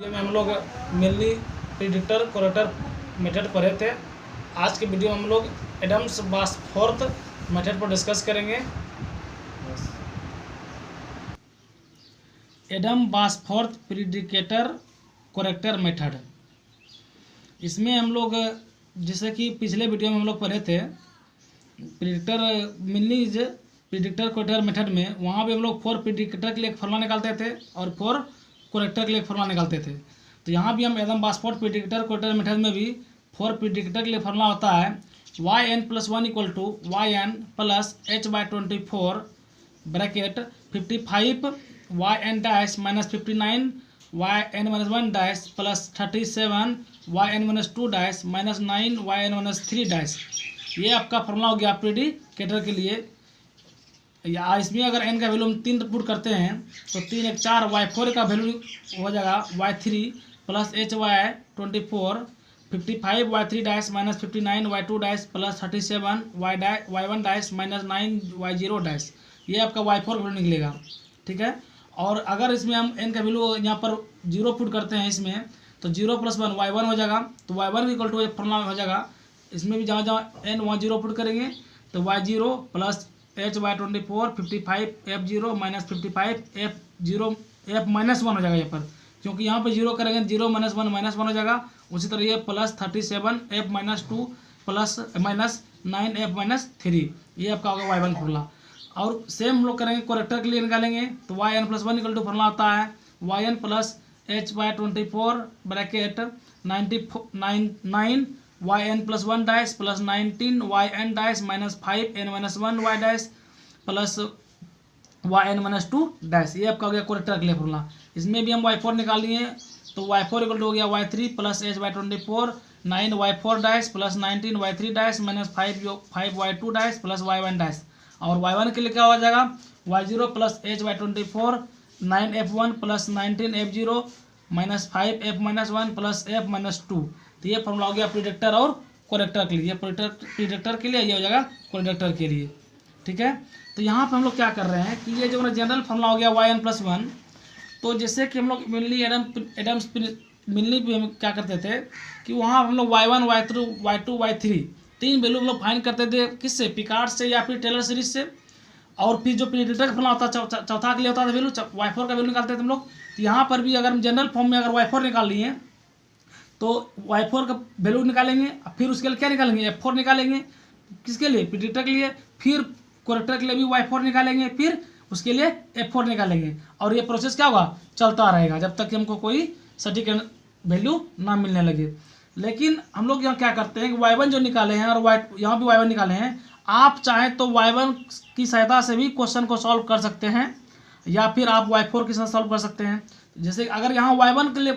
में हम लोग मेनली प्रिडिक्टर कोरेक्टर मेथड पढ़े थे। आज के वीडियो में हम लोग एडम्स बासफोर्थ मेथड पर डिस्कस करेंगे। एडम बासफोर्थ प्रिडिकेटर कोरेक्टर मेथड, इसमें हम लोग जैसे कि पिछले वीडियो में हम लोग पढ़े थे प्रिडिक्टर मिलनीज प्रिडिक्टर कोरेक्टर मेथड में, वहाँ भी हम लोग 4 प्रिडिक्टर के लिए एक फॉर्मूला निकालते थे और 4 कोरेक्टर के लिए एक फॉर्मूला निकालते थे। तो यहाँ भी हम एडम बासफोर्थ प्रिडिक्टर कोरेक्टर मेथड में भी 4 प्रिडिक्टर के लिए फॉर्मूला होता है yn+1 = yn plus h/24 bracket 55 yn dash minus 59 yn-1 dash plus 37 yn-2 dash minus 9 yn-3 dash. ये आपका फॉर्मूला हो गया प्रिडिकेटर के लिए। या इसमें अगर n का वैल्यू हम 3 पुट करते हैं तो 3 1 4 y4 का वैल्यू हो जाएगा y3 plus hy/24 55 y3 dash minus 59 y2 dash plus 37 y1 dash minus 9 y0 dash. ये आपका y4 वैल्यू निकलेगा, ठीक है। और अगर इसमें हम n का वैल्यू यहाँ पर 0 पुट करते हैं इसमें तो 0 + 1 y1 हो जाएगा। तो y1 इक्वल टू फॉर्मूला हो जाएगा। इसमें भी जहाँ जहाँ n वहाँ 0 पुट करेंगे तो y0 plus h/24 55 f0 minus 55 f0 f-1 हो जाएगा यहाँ पर, क्योंकि यहाँ पर 0 करेंगे 0 - 1 -1 हो जाएगा। उसी तरह ये plus 37 f-2 plus minus 9 f-3, ये आपका होगा y1 फॉर्मूला। और सेम हम लोग करेंगे कोरेक्टर के लिए निकालेंगे तो yn+1 = फॉर्मूला होता है yn plus h/24 bracket 9 yn+1 dash plus 19 yn dash minus 5 n-1 y dash plus yn-2 dash. ये आपका हो गया कोरेक्टर के लिए फॉर्मूला। इसमें भी हम y4 निकाल लिए तो y4 इक्वल टू हो गया y3 plus h/24 9 y4 dash plus 19 y3 dash minus 5 y2 dash plus y1 dash. और y1 के लिए क्या हो जाएगा y0 plus h/24 9 f1 plus 19 f0 minus 5 f-1 plus f-2। तो ये फॉर्मूला हो गया प्रिडिक्टर और कोरेक्टर के लिए। ये प्रिडिक्टर के लिए, ये हो जाएगा कोरेक्टर के लिए, ठीक है। तो यहाँ पर हम लोग क्या कर रहे हैं कि ये जो जनरल फॉर्मूला हो गया yn+1, तो जैसे कि हम लोग मिलनी एडम्स मिलनी भी हम क्या करते थे कि वहाँ हम लोग y1 y2 y3 3 वैल्यू हम लोग फाइंड करते थे, किससे, पिकार्ड से या फिर टेलर सीरीज से। और फिर जो प्रिडिक्टर का फॉर्मूला होता है चौथा के लिए होता था वैल्यू y4 का वैल्यू निकालते थे हम लोग। तो यहाँ पर भी अगर हम जनरल फॉर्म में अगर y4 निकाल लिए तो y4 का वैल्यू निकालेंगे, फिर उसके लिए क्या निकालेंगे f4 निकालेंगे, किसके लिए, प्रिडिक्टर के लिए। फिर कोरेक्टर के लिए भी y4 निकालेंगे, फिर उसके लिए f4 निकालेंगे। और ये प्रोसेस क्या होगा, चलता रहेगा जब तक कि हमको कोई सटीक वैल्यू ना मिलने लगे। लेकिन हम लोग यहाँ क्या करते हैं कि y1 जो निकाले हैं और यहाँ भी y1 निकाले हैं, आप चाहें तो y1 की सहायता से भी क्वेश्चन को सॉल्व कर सकते हैं या फिर आप y4 के साथ सॉल्व कर सकते हैं। जैसे अगर यहाँ y1 के लिए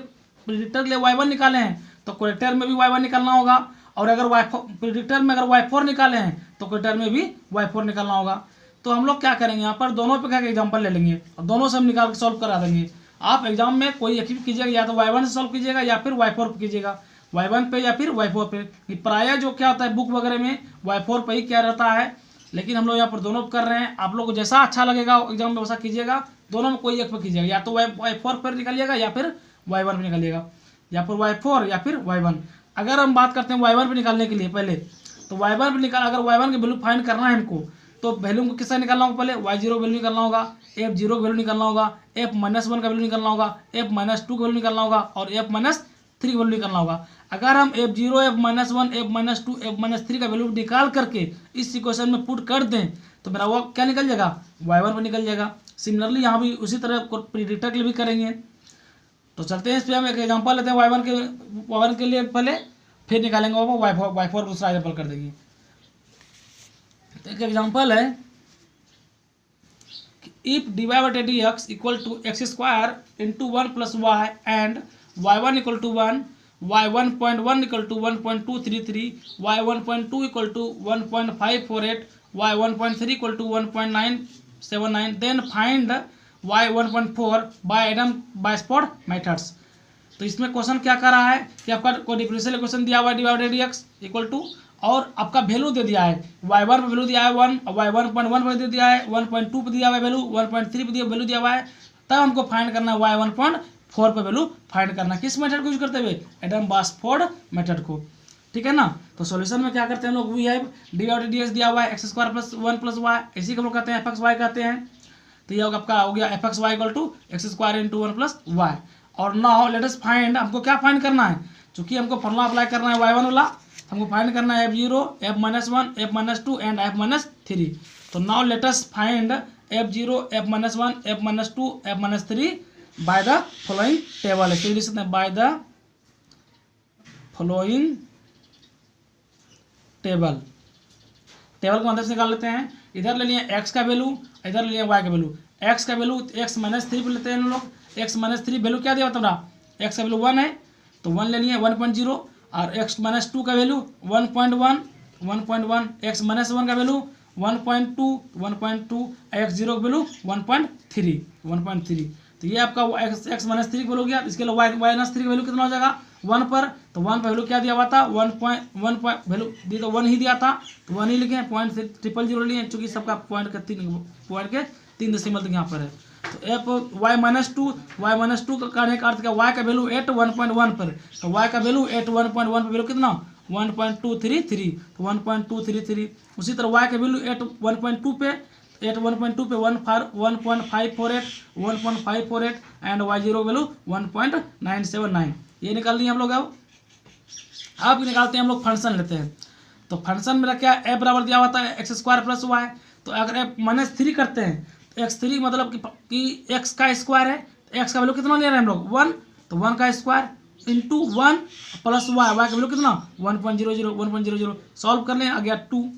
प्रिडिक्टर के लिए y1 निकाले हैं तो कोरेक्टर में भी y1 निकालना होगा। और अगर प्रिडिक्टर में अगर y4 निकाले हैं तो कोरेक्टर में भी y4 निकालना होगा। तो हम लोग क्या करेंगे, यहाँ पर दोनों पे क्या एग्जाम्पल ले लेंगे और दोनों से हम निकाल के सॉल्व करा देंगे। आप एग्जाम में कोई एक ही कीजिएगा, या तो y1 से सॉल्व कीजिएगा या फिर y4 पे कीजिएगा, y1 पे या फिर y4 पे। प्रायः जो क्या होता है बुक वगैरह में y4 पे ही क्या रहता है, लेकिन हम लोग यहाँ पर दोनों कर रहे हैं। आप लोग को जैसा अच्छा लगेगा एग्जाम में वैसा कीजिएगा, दोनों में कोई एक पे कीजिएगा, या तो y4 पर निकालिएगा या फिर y1 पे निकालिएगा, या फिर y4 या फिर y1। अगर हम बात करते हैं y1 पे निकालने के लिए पहले, तो y1 पे निकाल, अगर y1 की वैल्यू फाइंड करना है हमको तो वैल्यू को किससे निकालना होगा, पहले y0 वैल्यू निकालना होगा, f0 का वैल्यू निकालना होगा, f-1 का वैल्यू निकालना होगा, f-2 का वैल्यू निकालना होगा और f-3 का वैल्यू निकालना होगा। अगर हम f0 f-1 f-2 f-3 का वैल्यू निकाल करके इस इक्वेशन में पुट कर दें तो मेरा वो क्या निकल जाएगा, y1 पर निकल जाएगा। सिमिलरली यहाँ भी उसी तरह प्रिडिक्टर के लिए भी करेंगे। तो चलते हैं इस पर, हम एक एग्जांपल लेते हैं y1 के लिए पहले, फिर निकालेंगे वो y4 दूसरा एग्जांपल कर देंगे। तो एक एग्जांपल है if dy/dx = x² × 1 + y and y1 = 1, y1.1 = 1.233, y1.2 = 1.548, y1.3 = 1.979, then find y1.4 by Adam Bashforth methods. तो इसमें क्वेश्चन क्या कर रहा है कि आपका कोई डिफरेंशियल इक्वेशन दिया हुआ dy/dx = और आपका वैल्यू दे दिया है, y1 पे वैल्यू दिया है 1, y1.1 पे दिया है 1.2 पे दिया हुआ है वैल्यू, 1.3 पे वैल्यू दिया हुआ है। तब हमको फाइंड करना है y1.4 4 पे वैल्यू फाइंड करना। किस मेथड को यूज करते हुए? एडम-बासफोर्ड मेथड को। ठीक है ना। तो सॉल्यूशन में क्या करते हैं हम लोग, वी हैव dy/dx दिया हुआ है x² + 1 + y, इसी को हम लोग कहते हैं fxy कहते हैं। तो ये आपका हो गया fxy = x² × 1 + y। और नाउ लेट अस फाइंड, हमको क्या फाइंड करना है, चूंकि हमको फॉर्मूला अप्लाई करना है y1 वाला, हमको फाइंड करना है f0, f-1, f-2 and f-3। तो now let us find f0, f-1, f-2, f-3 by the following table. इसको लिख सकते हैं by the following table. Table को मदद से निकाल लेते हैं। इधर ले लिए x का वैल्यू, इधर ले लिए y का वैल्यू। x का वैल्यू x - 3 पे लेते हैं हम लोग। x - 3 वैल्यू क्या दिया होता है, x का वैल्यू 1 है तो 1 ले लिए 1.0, और x - 2 का वैल्यू 1.1, 1.1, x - 1 का वैल्यू 1.2, 1.2, x0 का वैल्यू 1.3, 1.3। तो ये आपका x - 3 का वैल्यू गया। इसके लिए y - 3 का वैल्यू कितना हो जाएगा 1 पर। तो 1 पर वैल्यू क्या दिया हुआ था, 1 वैल्यू दी तो 1 ही दिया था, तो 1 ही लिखे, 0.000 लिए, चूंकि सबका पॉइंट के 3 डेसिमल तक यहाँ पर है। तो f y - 2, y - 2 करने का अर्थ क्या, y का वैल्यू एट 1.1 पर, तो y का वैल्यू एट 1.1 पर वैल्यू कितना 1.233, तो 1.233। उसी तरह y का वैल्यू एट 1.2 पे, 1.548, 1.548 एंड y0 वैल्यू 1.979। ये निकाल लिए हम लोग। अब निकालते हैं हम लोग फंक्शन लेते हैं। तो फंक्शन मेरा क्या, f बराबर दिया हुआ था x² + y। तो अगर f - 3 करते हैं तो x3 मतलब कि x का स्क्वायर है, तो x का वैल्यू कितना ले रहे हैं हम लोग 1, तो 1 का स्क्वायर इंटू 1 + y, y का वैल्यू कितना 1.00, 1.00 सॉल्व कर लें, आ गया 2।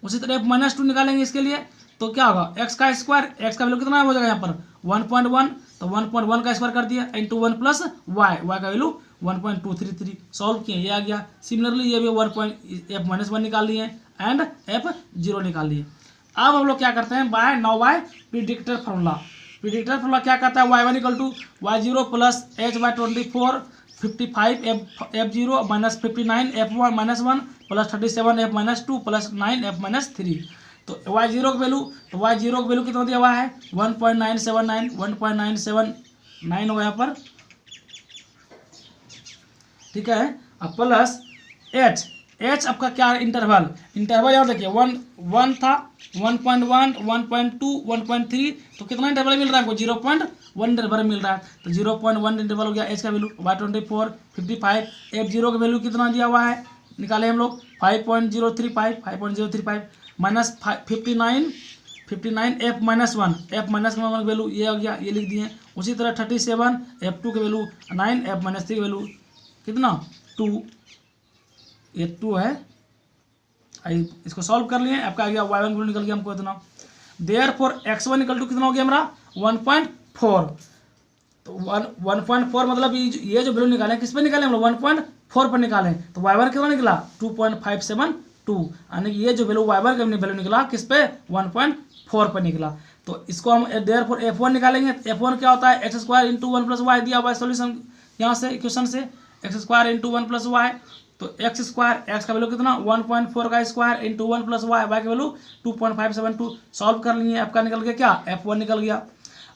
उसी तरह f - 2 निकालेंगे इसके लिए, तो क्या होगा x का स्क्वायर, x का वैल्यू कितना हो जाएगा यहाँ पर 1.1, तो 1.1 का स्क्वायर कर दिया इंटू 1 + y, y का वैल्यू 1.233 सॉल्व किए, ये आ गया। सिमिलरली ये भी f - 1 निकाल लिए एंड f0 निकाल लिए। अब हम लोग क्या करते हैं, now by predictor formula. Predictor formula क्या कहता है, y1 = y0 + h/24 55 f0 - 59 f1 - 1 + 37 f-2 + 9 f-3। तो y0 का वैल्यू कितना दिया हुआ है 1.979, 1.979 होगा यहाँ पर, ठीक है। अब प्लस h आपका क्या इंटरवल यहाँ देखिए 1 था, 1.1, 1.2, 1.3, तो कितना इंटरवल मिल रहा है हमको 0.1 इंटरवल मिल रहा है। तो 0.1 इंटरवल हो गया। h का वैल्यू y24 55, f0 का वैल्यू कितना दिया हुआ है निकाले हम लोग 5.035 माइनस 59 f-1, f-1 वैल्यू ये हो गया, ये लिख दिए। उसी तरह 37 f2 के वैल्यू 9, f-3 के वैल्यू कितना 2, ये 2 है। इसको सॉल्व कर लिए, आपका आ गया y1 वैल्यू निकल गया हमको इतना। देयरफॉर x1 = कितना हो गया हमारा 1.4। तो 1.4 मतलब ये जो वैल्यू निकाले किस पे निकाले हम लोग 1.4 पर निकाले, तो y1 कितना निकला 2.572, यानी कि ये जो वैल्यू y1 का वैल्यू निकला किस पे 1.4 पर निकला। तो इसको हम देयरफॉर f1 निकालेंगे। f1 क्या होता है x² × 1 + y दिया हुआ है सॉल्यूशन यहाँ से इक्वेशन से, x² × 1 + y। तो x² x का वैल्यू कितना 1.4 का स्क्वायर इंटू 1 + y, y का वैल्यू 2.572 सॉल्व कर लिए, आपका निकल गया क्या f1 निकल गया।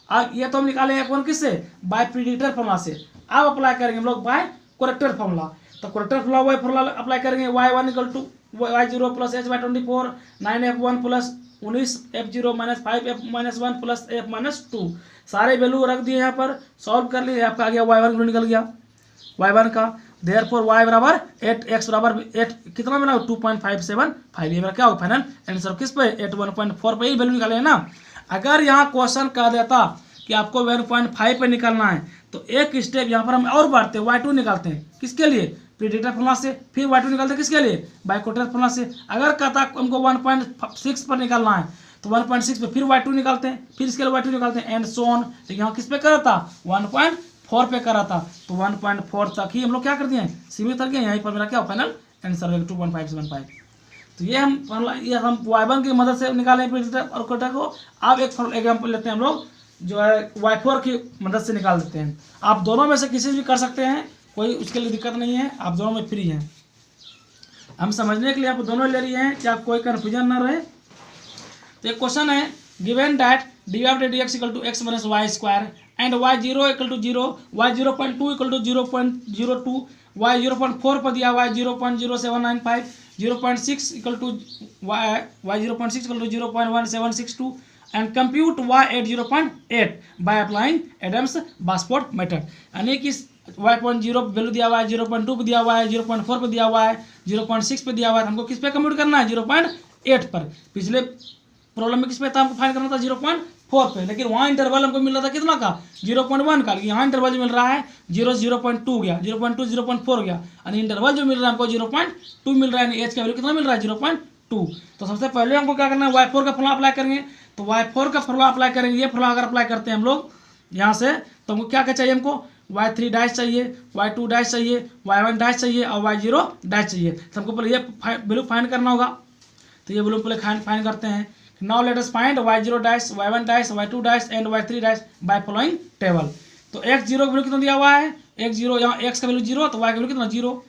अब ये तो हम निकाले f1 किससे बाय प्रिडिक्टर फॉर्मूला से। अब अप्लाई करेंगे हम लोग बाय करेक्टर फॉर्मूला। तो करेक्टर फॉर्मूला वही फॉर्मूला अप्लाई करेंगे y1 = y0 + h/24 9 f1 + 19 f0 - 5 f-1 + f-2 सारे वैल्यू रख दिए यहाँ पर, सॉल्व कर लिए, आपका आ गया y1 वैल्यू निकल गया y1 का। देयरफॉर y बराबर 8, x बराबर 8 कितना मिला 2.575, ये मेरा क्या होगा फाइनल आंसर किस पे 1.4 पे ही वैल्यू निकाले है ना। अगर यहाँ क्वेश्चन कह देता कि आपको 1.5 पे निकालना है तो एक स्टेप यहाँ पर हम और बढ़ते हैं, y2 निकालते हैं किसके लिए प्रिडिक्टर फॉर्मूला से, फिर y2 निकालते हैं किसके लिए बाय करेक्टर फॉर्मूला से। अगर कहता हमको 1.6 पर निकालना है तो 1.6 पे फिर y2 निकालते हैं, फिर इसके लिए y2 निकालते हैं एंड सो ऑन। तो यहाँ किस पे करा था 1.4 पे करा था, तो 1.4 तक ही हम लोग क्या कर दिए हैं सीमित कर दिए। यहीं पर मेरा क्या फाइनल आंसर 2.575। तो ये हम y1 की मदद से निकालें प्रिडिक्टर और करेक्टर को। अब एक एग्जाम्पल लेते हैं हम लोग जो है y4 की मदद से निकाल देते हैं। आप दोनों में से किसी भी कर सकते हैं, कोई उसके लिए दिक्कत नहीं है, आप दोनों में फ्री हैं। हम समझने के लिए आप दोनों ले रही हैं कि आप कोई कन्फ्यूजन ना रहे। तो एक क्वेश्चन है given that d y by d x equal to x minus y square and y zero equal to zero, y 0.2 equal to 0.02, y 0.4 पर दिया, y 0.0795, 0.6 equal to y 0.6 equal to 0.1762 and compute y at 0.8 by applying Adams Bashforth method. यानी कि y.0 value दिया हुआ है, 0.2 पे दिया हुआ है, 0.4 पे दिया हुआ है, 0.6 पे दिया हुआ है, हमको किस पे कंप्यूट करना है 0.8 पर। पिछले प्रॉब्लम में किस पे था, हमको फाइंड करना था 0.4 पे, लेकिन वहाँ इंटरवल हमको मिल रहा था कितना का 0.1 का, लेकिन यहाँ इंटरवल जो मिल रहा है 0.2 गया, 0.2 0.4 गया, यानी इंटरवल जो मिल रहा है हमको 0.2 मिल रहा है, यानी एच का वैल्यू कितना मिल रहा है 0.2। तो सबसे पहले हमको क्या करना है y4 का फॉर्मूला अप्लाई करेंगे। तो y4 का फॉर्मूला अप्लाई करेंगे, ये फॉर्मूला अगर अप्लाई करते हैं हम लोग यहाँ से, तो हमको क्या क्या चाहिए, हमको y3 डैश चाहिए, y2 डैश चाहिए, y1 डैश चाहिए और y0 डैश चाहिए। तो हमको पहले ये वैल्यू फाइंड करना होगा। तो ये वैल्यू पहले फाइंड करते हैं। Now let us find y0 dash, y1 dash, y2 dash and y3 dash by following table. तो x0 का वैल्यू कितना दिया हुआ है, x0 यहाँ x का वैल्यू 0, तो y का वैल्यू कितना 0,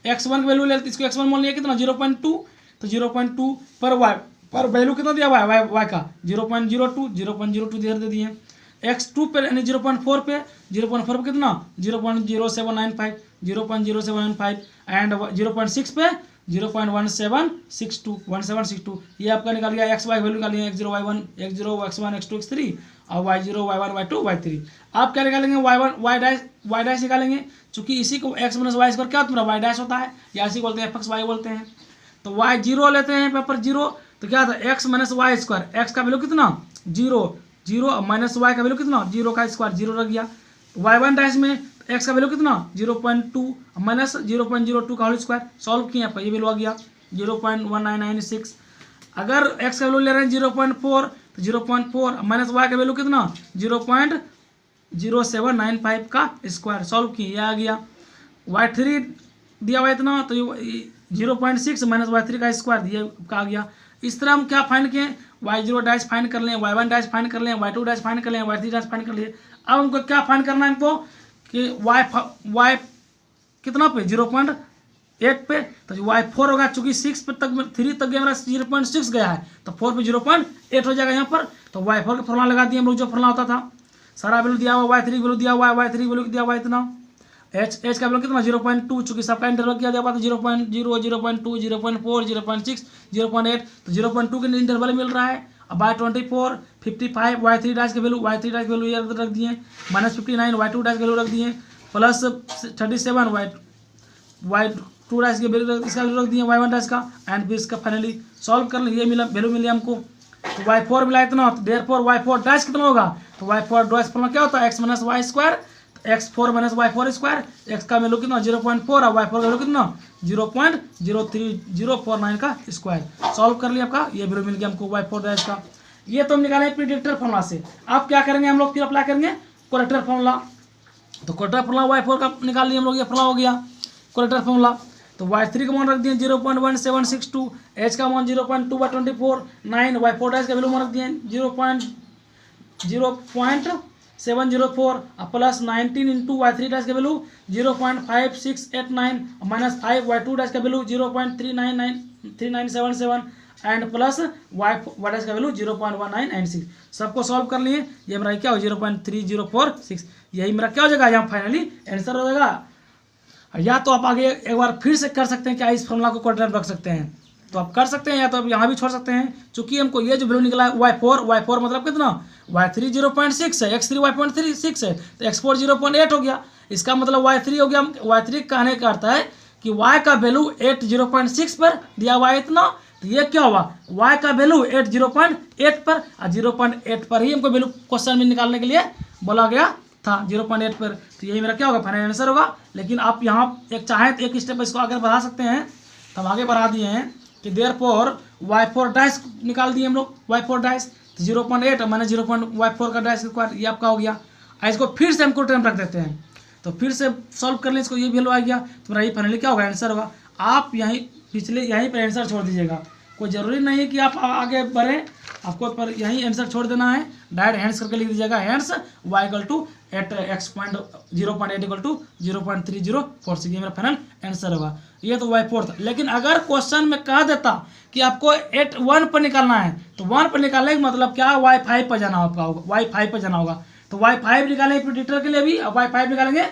x1 का वैल्यू ले, इसको x1 मान लिया कितना 0.2, तो 0.2 पर y पर वैल्यू कितना दिया हुआ है y का 0.02, 0.02 दे दिए। x2 पे यानी 0.4 पे, 0.4 पे कितना 0.0795, 0.0795 एंड 0.6 पे 0.1762, ये आपका निकाल गया। एक्स वाई वैल्यू निकालिए, x0 y1, x0 x1 x2 x3 और y0 y1 y2 y3। आप क्या निकालेंगे y डैश निकालेंगे, चूंकि इसी को x माइनस वाई स्क्वायर क्या होता है y डैश होता है, या इसी बोलते हैं fx y बोलते हैं। तो y0 लेते हैं पेपर 0, तो क्या था x minus y square, x का वैल्यू कितना 0 माइनस y का वैल्यू कितना 0 का स्क्वायर 0 रह गया। y1 डैश में x का वैल्यू कितना 0.2 माइनस 0.02 का होल स्क्वायर, सॉल्व किए आपका ये वैल्यू आ गया 0.1996। अगर x का वैल्यू ले रहे हैं 0.4, तो 0.4 माइनस y का वैल्यू कितना 0.0795 का स्क्वायर, सॉल्व किए ये आ गया। y3 दिया हुआ इतना, तो 0.6 माइनस y3 का स्क्वायर ये आ गया। इस तरह हम क्या फाइंड किए, y0 डैश फाइंड कर लें, y1 डैश फाइंड कर लें, y2 डैश फाइंड कर लें, y3 डैश फाइंड कर लिए। अब हमको क्या फाइंड करना है, हमको कि y कितना पे 0.8 पे, तो y4 होगा, चूंकि 6 पे तक 3 तक गया, मेरा 0.6 गया है, तो 4 पे 0.8 हो जाएगा यहाँ पर। तो y4 का फॉर्मूला लगा दिए हम लोग, जो फॉर्मूला होता था, सारा वैल्यू दिया हुआ, y3 वैल्यू दिया हुआ है, y3 वैल्यू दिया हुआ है इतना, h का वैल्यू कितना 0.2, चूंकि सबका इंटरवल किया जाता है 0.0, 0.2, 0.4, 0.6, 0.8, तो 0.2 के इंटरवल मिल रहा है। अब बाय 24, 55 y3 डैश के वैल्यू ये रख दिए, माइनस 59 y2 डैश के वैल्यू रख दिए, प्लस 37 y2 डैश के वैल्यू इसका वैल्यू रख दिए, y1 डैश का, एंड फिर इसका फाइनली सॉल्व कर लिए, ये मिला वैल्यू मिली हमको। तो y4 मिला इतना, तो देयरफॉर y4 डैश कितना होगा, तो y4 डैश फॉर्मूला क्या होता है x minus y square, x4 minus y4 square, x का वैल्यू कितना 0.4 और y4 का वैल्यू कितना 0.03049 का स्क्वायर, सॉल्व कर लिया आपका, ये वैल्यू मिल गया हमको y4 डैश का। ये तो हम निकाले प्रीडिक्टर फॉर्मूला से। अब क्या करेंगे हम लोग, फिर अप्लाई करेंगे कोरेक्टर फॉर्मूला। तो कोरेक्टर फॉर्मूला y4 का निकाल लिए हम लोग, ये फॉर्मूला हो गया कोरेक्टर फॉर्मूला। तो y3 का मान रख दिए 0.1762, h का मान 0.2/24, 9 y4 डैश का वैल्यू मान रख दिए 0.704 प्लस 19 इंटू y3 डैश का वैल्यू 0.5689 माइनस 5 y2 डैश का value 0.3977 and plus y dash का वैल्यू 0.1996। सबको सॉल्व कर लिए, ये मेरा क्या हो 0.3046, यही मेरा क्या हो जाएगा, यहाँ फाइनली आंसर हो जाएगा। या तो आप आगे एक बार फिर से कर सकते हैं, क्या इस फॉर्मूला को क्वाड्रेंट रख सकते हैं, तो आप कर सकते हैं, या तो आप यहाँ भी छोड़ सकते हैं। चूंकि हमको ये जो वैल्यू निकला है y4 मतलब कितना y3 0.6 है, x3 y.36 है, तो x4 0.8 हो गया। इसका मतलब y3 हो गया, y3 कहने का अर्थ है कि y का वैल्यू 8 0.6 पर दिया हुआ है इतना, तो ये क्या हुआ y का वैल्यू 8 0.8 पर, और 0.8 पर ही हमको वैल्यू क्वेश्चन में निकालने के लिए बोला गया था 0.8 पर। तो यही मेरा क्या होगा फाइनल आंसर होगा। लेकिन आप यहाँ एक चाहें तो एक स्टेप इसको आगे बढ़ा सकते हैं, तो हम आगे बढ़ा दिए हैं कि देयरफॉर y4 डैश निकाल दिए हम लोग, y4 डैश 0.8 माइनस 0.y4 का डैश स्क्वायर, ये आपका हो गया। इसको फिर से हमको टर्म रख देते हैं, तो फिर से सॉल्व कर लें इसको, ये वैल्यू आ गया, तो मेरा ये फाइनली क्या होगा आंसर होगा। आप यहीं पर आंसर छोड़ दीजिएगा, कोई ज़रूरी नहीं है कि आप आगे बढ़ें, आपको पर यहीं आंसर छोड़ देना है, डायरेक्ट हैंड्स करके लिख दीजिएगा, हैंड्स y = eight x.0.8 equal to 0.3046, ये मेरा फाइनल आंसर होगा। ये तो y4 था। लेकिन अगर क्वेश्चन में कह देता कि आपको 1 पर निकालना है, तो 1 पर निकालने का मतलब क्या, y5 पर जाना होगा, y5 पर जाना होगा। तो y5 निकालेंगे प्रेडिक्टर के लिए भी और y5 निकालेंगे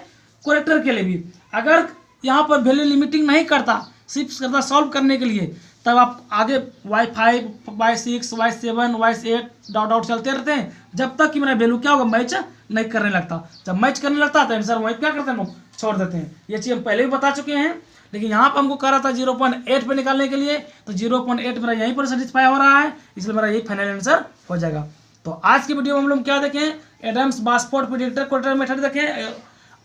कोरेक्टर के लिए भी। अगर यहाँ पर वैल्यू लिमिटिंग नहीं करता, सिर्फ करता सॉल्व करने के लिए, तब आप आगे y5, y6, y7, y8 dot चलते रहते हैं, जब तक कि मेरा वैल्यू क्या होगा, मैच नहीं करने लगता। जब मैच करने लगता है तो आंसर वही क्या करते हैं, हम छोड़ देते हैं। ये चीज़ हम पहले भी बता चुके हैं। लेकिन यहाँ पर हमको कह रहा था 0.8 पे निकालने के लिए, तो 0.8 मेरा यहीं पर सेटिस्फाई हो रहा है, इसलिए मेरा यही फाइनल आंसर हो जाएगा। तो आज की वीडियो में हम लोग क्या देखें, एडम्स बास्फोर्ड प्रेडिक्टर कोरेक्टर मेथड देखें।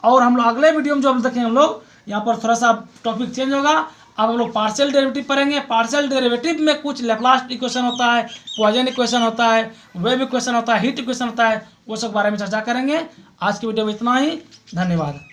और हम लोग अगले वीडियो में जो हम देखेंगे, हम लोग यहाँ पर थोड़ा सा टॉपिक चेंज होगा। अब हम लोग पार्शियल डेरिवेटिव पढ़ेंगे। पार्शियल डेरिवेटिव में कुछ लैप्लास इक्वेशन होता है, पॉइजन इक्वेशन होता है, वेव इक्वेशन होता है, हीट इक्वेशन होता है, वो सब बारे में चर्चा करेंगे। आज की वीडियो में इतना ही, धन्यवाद।